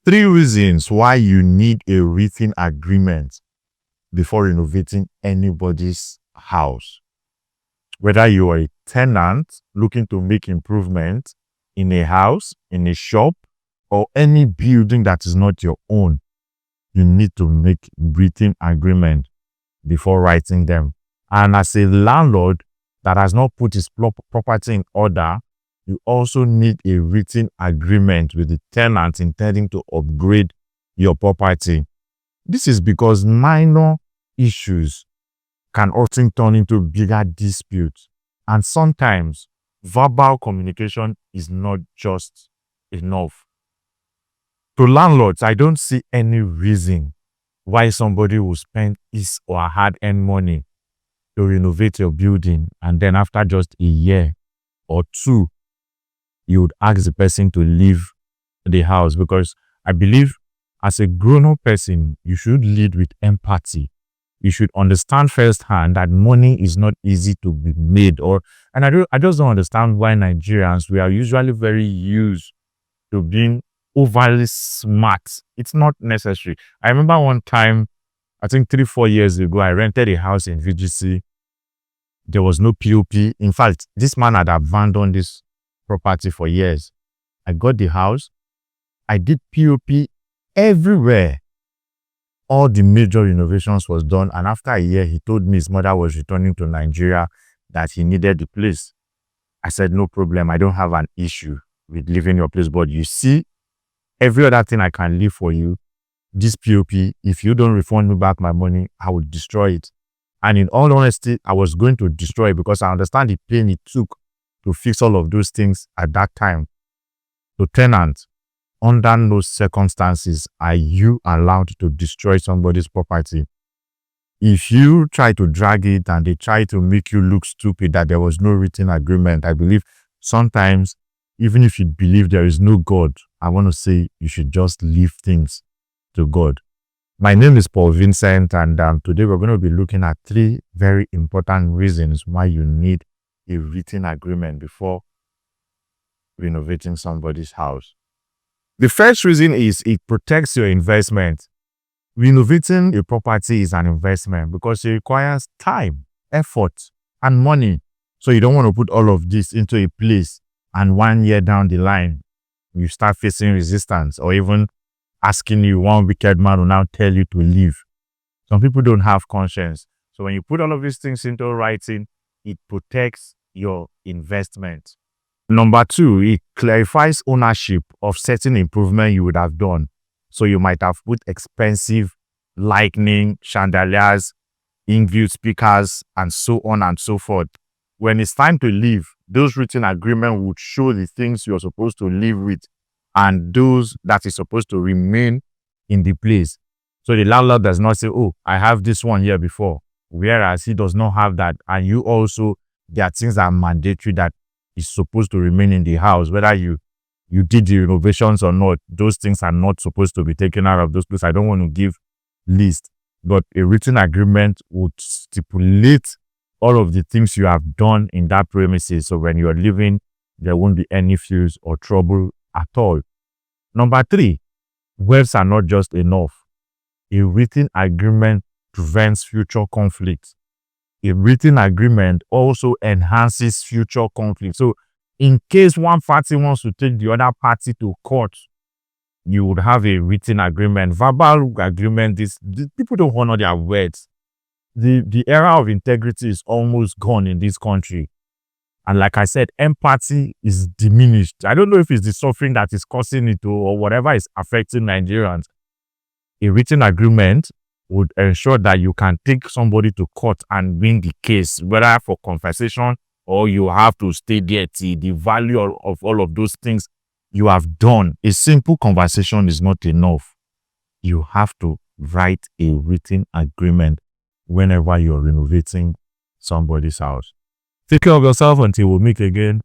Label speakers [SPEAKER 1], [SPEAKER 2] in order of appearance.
[SPEAKER 1] Three reasons why you need a written agreement before renovating anybody's house. Whether you are a tenant looking to make improvements in a house, in a shop, or any building that is not your own, you need to make written agreement before writing them. And as a landlord that has not put his property in order, you also need a written agreement with the tenant intending to upgrade your property. This is because minor issues can often turn into bigger disputes. And sometimes verbal communication is not just enough. To landlords, I don't see any reason why somebody will spend his or her hard-earned money to renovate your building, and then after just a year or two, you would ask the person to leave the house. Because I believe as a grown-up person, you should lead with empathy. You should understand firsthand that money is not easy to be made. And I just don't understand why Nigerians, we are usually very used to being overly smart. It's not necessary. I remember one time, I think 3-4 years ago, I rented a house in VGC. There was no POP. In fact, this man had abandoned this property for years. I got the house. I did POP everywhere. All the major renovations was done. And after a year, he told me his mother was returning to Nigeria, that he needed the place. I said, no problem. I don't have an issue with leaving your place. But you see, every other thing I can leave for you, this POP, if you don't refund me back my money, I will destroy it. And in all honesty, I was going to destroy it because I understand the pain it took to fix all of those things at that time. To tenant, under no circumstances are you allowed to destroy somebody's property. If you try to drag it and they try to make you look stupid that there was no written agreement, I believe sometimes, even if you believe there is no God, I want to say you should just leave things to God. My name is Paul Vincent, and today we're going to be looking at 3 very important reasons why you need a written agreement before renovating somebody's house. The first reason is it protects your investment. Renovating a property is an investment because it requires time, effort, and money. So you don't want to put all of this into a place and 1 year down the line, you start facing resistance, or even asking you, one wicked man will now tell you to leave. Some people don't have conscience. So when you put all of these things into writing, it protects your investment. Number 2, it clarifies ownership of certain improvement you would have done. So you might have put expensive lighting, chandeliers, in-view speakers, and so on and so forth. When it's time to leave, those written agreement would show the things you're supposed to live with and those that is supposed to remain in the place. So the landlord does not say, oh, I have this one here before, whereas he does not have that. And you also, there are things that are mandatory that is supposed to remain in the house, whether you did the renovations or not. Those things are not supposed to be taken out of those places. I don't want to give list, but a written agreement would stipulate all of the things you have done in that premises. So when you're leaving, there won't be any fuse or trouble at all. Number 3, words are not just enough. A written agreement prevents future conflicts. A written agreement also enhances future conflict. So in case one party wants to take the other party to court, you would have a written agreement. Verbal agreement, these people don't honor their words. The era of integrity is almost gone in this country. And like I said, empathy is diminished. I don't know if it's the suffering that is causing it or whatever is affecting Nigerians. A written agreement would ensure that you can take somebody to court and win the case, whether for compensation or you have to stay there till the value of all of those things you have done. A simple conversation is not enough. You have to write a written agreement whenever you're renovating somebody's house. Take care of yourself until we meet again.